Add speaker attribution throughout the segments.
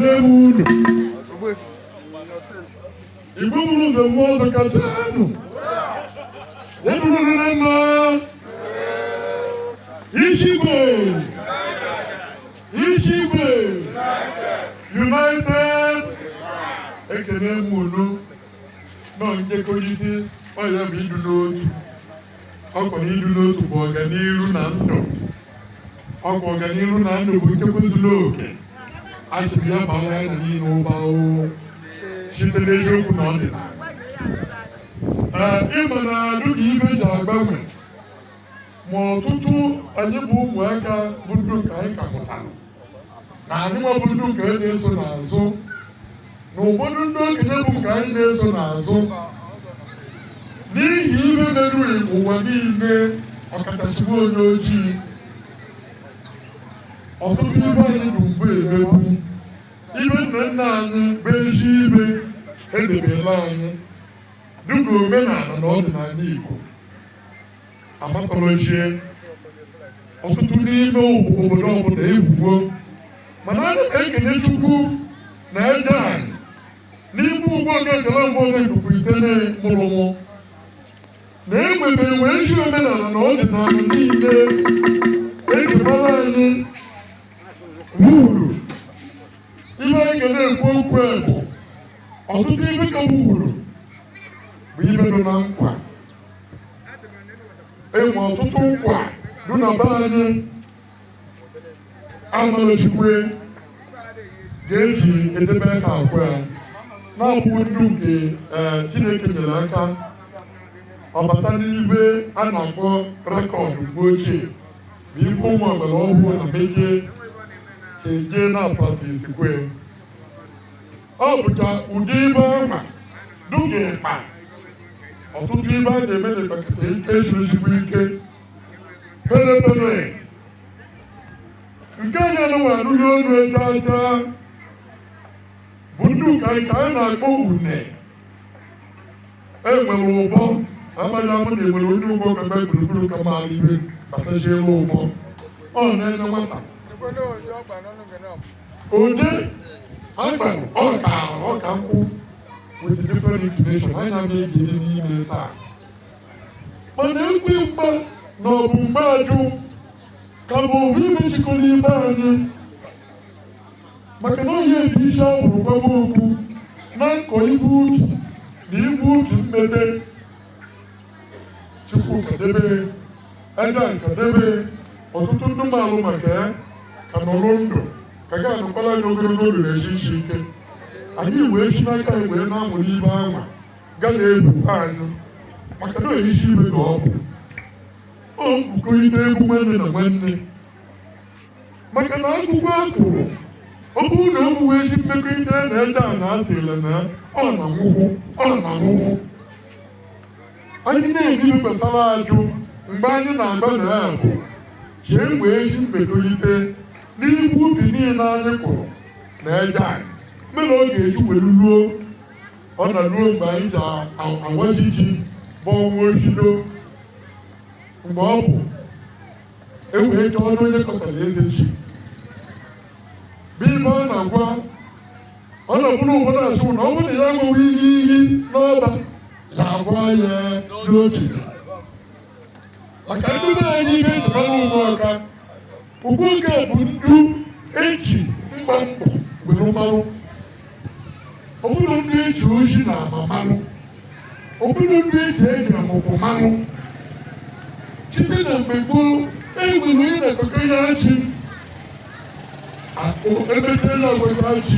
Speaker 1: ekele m unu Igbo bụrụ ụzọ mmụọ ọzọ kacha anụ edururu na mma Ishigwe United ekele m unu nọ njekọrịta ọya bụ idu n'otu ọkwara idu n'otu bụ ọganiru na ndụ ọkwa ọganiru na ndụ bụ nchekwa zuru oke asịrị ya bara ya na niile ụba sitere eziokwu na ọdịnala ịma na adụ ka ibe ji agbanwe ma ọtụtụ anyị bụ ụmụaka bụ ndụ nke anyị kapụtara na anyị nwa bụ ndụ nke anyị na-eso n'azụ na ụfọdụ ndị okenye bụ nke anyị na-eso n'azụ n'ihi ibe merụghị ụwa niile ọkachasị onye ojii ọtụtụ ibe anyị bụ mgbe emebu ibe nna nna anyị bụ ezi ibe edebela anyị dịka omenala na ọdịnala Igbo amatọrọchie ọtụtụ n'ime obodo ọbụla egwugwo mana a na-ekene Chukwu na eje anyị n'ime ugbo oge ekele mgbe ikuku itere mụrụmụ na enwebe enwe ezi omenala na ọdịnala niile ejimara anyị uru ibe anyị ga na-ekwu okwu bụ ọtụtụ ibe ka uru bụ ibe nọ na nkwa enwe ọtụtụ nkwa dị na be anyị amalachikwe ga-eji edebe ka akwa ya na-abụ ndụ nke Chineke nyere aka ọbata n'ibe a na-akpọ rekọdụ mgbe ochie bụ ibe ụmụ ọgbara ọhụụ na bekee eje na-apratisi kwe ọ bụcha ụdị ibe ama dụga ịkpa ọtụtụ ibe a na-eme na ịkpakọta ike ezigbo ike pere nke anyị anụwa arụghị ọrụ ego aja bụ ndị ụka anyị ka anyị na-akpọ une enwere ụbọ amaghị amụ na enwere onye ụgbọ mebe gburugburu ka mara ibe gbasachie ụgbọ ọ na-enye nwata ụdị agbanụ ọka nkwụ with different inclination anyị na-egiri n'ime taa mana ekwe mgba na ọ bụ mgbe ajụ ka bụ owu imechikọrọ ibe anyị maka na onye bụ isi ahụrụ gwaba okwu na nkọ ibu ubi na ibu ubi mmete Chukwu kadebe aja nkadebe ọtụtụ ndị mmalụ maka ya ka nọrọ ndụ ka ga anụkwala anyị ogologo ndụ na-esi isi ike anyị wee si n'aka anyị wee na-amụrụ ibe anwa ga na-ebukwa anyị maka na isi ibe na ọ bụ o mbukọrịta egwu nwanne na nwanne maka na akwụkwọ akụrụ ọ bụrụ na ụmụ wee si mmekọrịta na eje a na-atịle na ọ na-anwụhụ anyị na-ebibi gbasara ajụ mgbe anyị na-agba na ya bụ jee wee si mmekọrịta n'ibu ubi niile anyị kwụrụ na eje anyị mere ọ ga-eji were ruo ọ na-ruo mgbe anyị ji awaji ji bụ ọnwa ohido mgbe ọ bụ ewee chọọ ọnụ onye kọtara eze ji bụ ibe ọ na-agwa ọ na-abụrụ ụfọdụ asịwụ na ọ bụrụ na ya nwewe iyi n'ọba ya agwa ya n'oche maka ndị anyị ibe echebara ugbo ọka ugbo oge bụ ndu eji mgba mbọ gwere mmanụ ọbụrụ ndị eji oji na amamanụ ọbụrụ ndị eji ege ọmụmụ mmanụ site na mgbe gboo enwere onye na-ekọkọ ya ji ebetela ogweta ji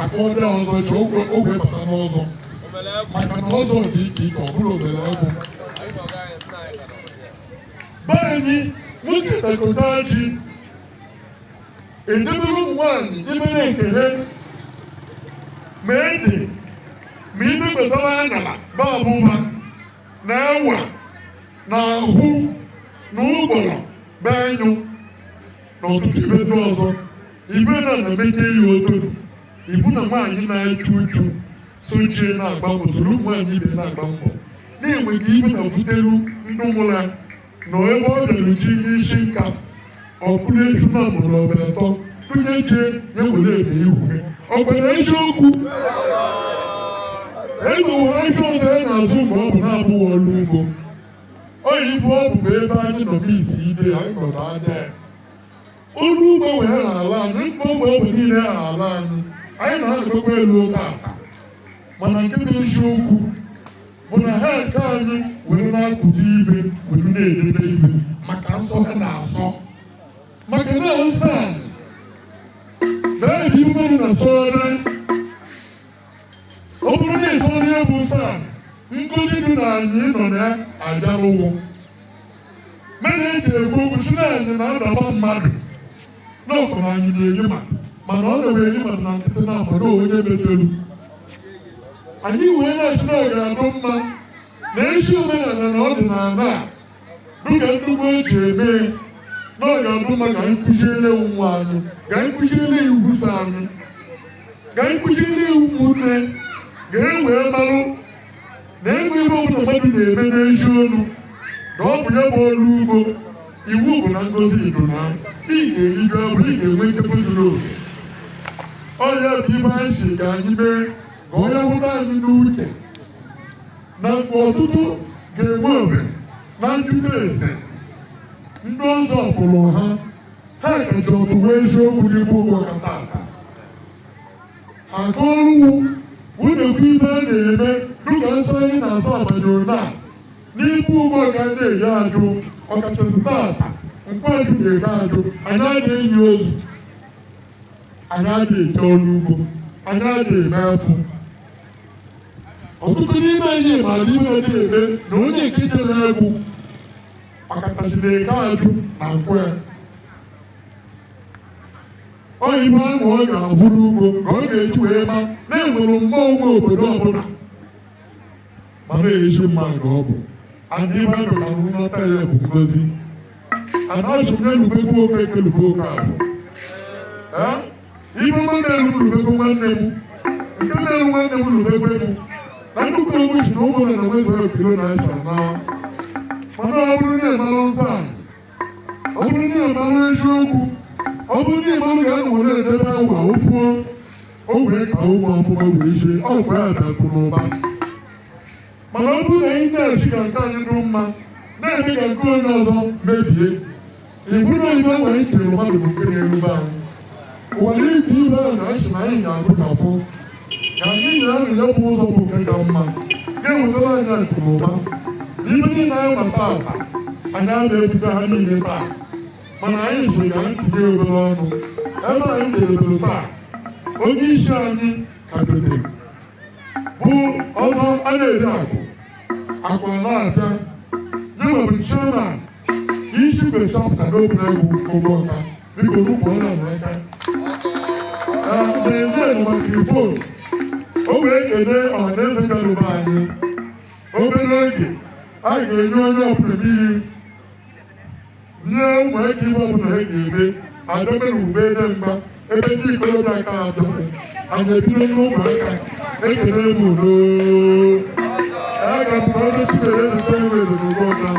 Speaker 1: akpa ọdị ọzọ ji ogwe bata n'ọzọ maka na ọzọ dị ike ike ọ bụrụ obere egwu be anyị nwoke na-ekọta ji edebere ụmụ nwaanyị imere nke ha ma ede ma ibe gbasara anyala babụba na ewa na ahụ na ụgbọrọ be anyụ na ọtụtụ ibe ndị ọzọ ibe na-emeke ihe otodo ibu na nwaanyị na-eju uju sochie na-agba mbọ soro nwaanyị ibe na-agba mbọ na-enweghị ibe na-ebuteru ndị mụrụ ya na ebe ọ bịaruchi n'isi nka ọkụrụ eju na mụrụ ọbịa atọ tụnye chie ya were ebe ihu ọ kwere eziokwu ego nwere ike ọzọ ya na-azụ mgbe ọ bụ na-abụghị ọrụ ugbo oyibo ọ bụ ebe anyị nọ n'isi ide anyị nọdụ anya ọrụ ugbo wee n'ala anyị mkpa ogbe ọ bụ niile n'ala anyị anyị na-azụkwa elu oke aka mana nke bụ eziokwu bụ na ha nke anyị were na-akụta ibe were na-edebe ibe maka nsọ ha na-asọ maka na-awụsa anyị na-ebi mmadụ na sọrọ ọ bụrụ na ịsọrọ ya bụ nsọ anyị nkụzi dị na anyị nọ na ya abịarụwo mere eji ekwu okwu si na anyị na-adaba mmadụ n'ọkụ na anyị na-enye mana ọ na-ewe enye mmadụ na nkịtị na-akwado onye metelu anyị wee na-achị na ọ ga-adụ mma na ezi omenala na ọdịnala a dịka ndugbo eji eme na ọ ga-adụ mma ka anyị kụziere nwa anyị ka anyị kụziere iwu so anyị ka anyị kụziere iwu ụmụnne ga-ewee marụ na ego ebe ọbụla mmadụ na-eme n'ezi olu na ọ bụ ya bụ ọrụ ugbo iwu bụ na ngozi ido na ị ga-erigo ọ bụrụ ị ga-enwe nkekọ zuru oke ọ ya bụ ibe anyị si ka anyị mee ka onye hụta anyị n'uche na mgbe ọtụtụ ga-enwe ohere na njide ese ndị ọzọ fụrụ ha kaji ọtụwa eziokwu n'ime ụgbọ kata aka aka ọrụwu wunekwu ibe a na-eme dịka nsọ anyị na-asọ abalị a n'ime ụgbọ ka a na-eyi ajụ ọkachasị tata mkpajụ na-eke ajụ anyị na-eyi ozu anyị na-eche ọrụ ugbo anyị na-eme afọ ọtụtụ n'ime ihe mara ibe na-eme na onye nke jere egwu ọkachasị na-eke ajụ na nkwe oyibo ahụ ọ ga-abụ n'ugbo ka ọ ga-eji wee ma na-enwere mmụọ nwe obodo ọbụla mana ezi mma nke ọ bụ adị ibe ahụ na nghọta ya bụ ngozi anaghịchụnye lubekwu oke ekelube oke abụ ibe nwa na-elu lubekwu nwanne m nke na-elu nwanne m lubekwu egwu na nnukwu egwu si na ụgbọala na nwezere kilo na acha na mana ọ bụrụ na ịmarụ nsọ anyị ọ bụrụ na ịmarụ eziokwu ọ bụrụ na ịmarụ ga ana were edebe agwa ofuo o wee ka ụmụ ọfụma wee ise ọ bụ ya dakụ n'ụba mana ọ bụrụ na anyị na-esi ka nke anyị dị mma na-eme ka nke onye ọzọ mebie ịbụrụ na ibe nwere ichere mmadụ bụ nke na-erube anyị ụwa n'ike ibe ahụ na achị na anyị ga-agụkapụ ka anyị na-arị ya bụ ụzọ bụ nke ka mma ga-ewetara anyị akụ na ụba n'ibe niile anyị mata ata anyị a na-efuga ha niile taa mana anyị si ka anyị tinye obere ọnụ ebe anyị na-ebere taa onye isi anyị kapetere bụ ọzọ a na-eri akụ na-abịa yewebụ chairman isi bechapụta n'obi egwu ụgbọka biko rụpụ onye n'aka na-enye makrifon o wee kene ọhaneze garụba anyị obere oge a ga-enye onye ọbụla mmiri nye ụmụ eke ibe ọbụla ha ga-eme adọbere ube dị mgba ebe ndị ikolobịa aka adọfe anyị ebido n'ụmụaka ekele m udo aga m onye chibere ezute ewe n'ụgbọka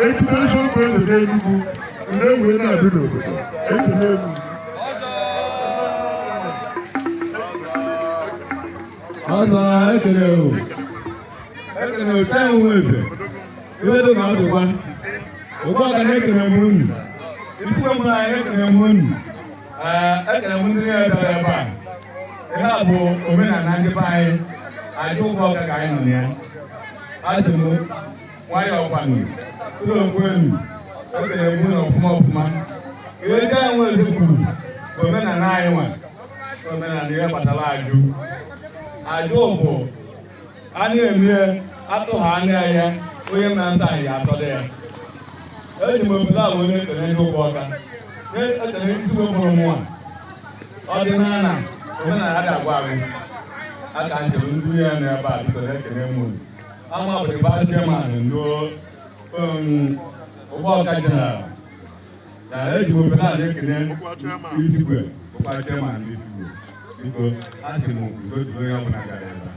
Speaker 1: echibere shọpụ eze n'Enugu na-ewe na-adị n'obodo ekele m
Speaker 2: ọzọ ekele oche ahụ eze ibe dị ka ọ dịkwa ụgbọ aka na-ekele m unu isikwe m anyị ekele m unu ekele m ndị na-ebe ebe a ihe a bụ omenala ndị be anyị adị ụgbọ ọka ka anyị nọ na ya achị m nwayọọ kwanụ ụlọ okwenu ekele m unu ọfụma ọfụma ihe ndị ahụ eze kwuru bụ omenala anyị nwa omenala ihe kpatara ajụ bụ a na-eme atụghị anya ya onye mna nta anyị atọrọ ya eji m obodo a wee ekele ndị ụgbọ ọka ekele isi wepụrụ mụnwa ọdịnala omenala dị agwa agwụ aka njem ndị ya na ebe a biko na-ekele m unu ama bụ ba chairman ndị ụgbọ ọka jeneral na eji m obodo a na-ekele isigwe bụkwa chairman ndị isigwe biko asị m udo onye ọbụla gara ebe a.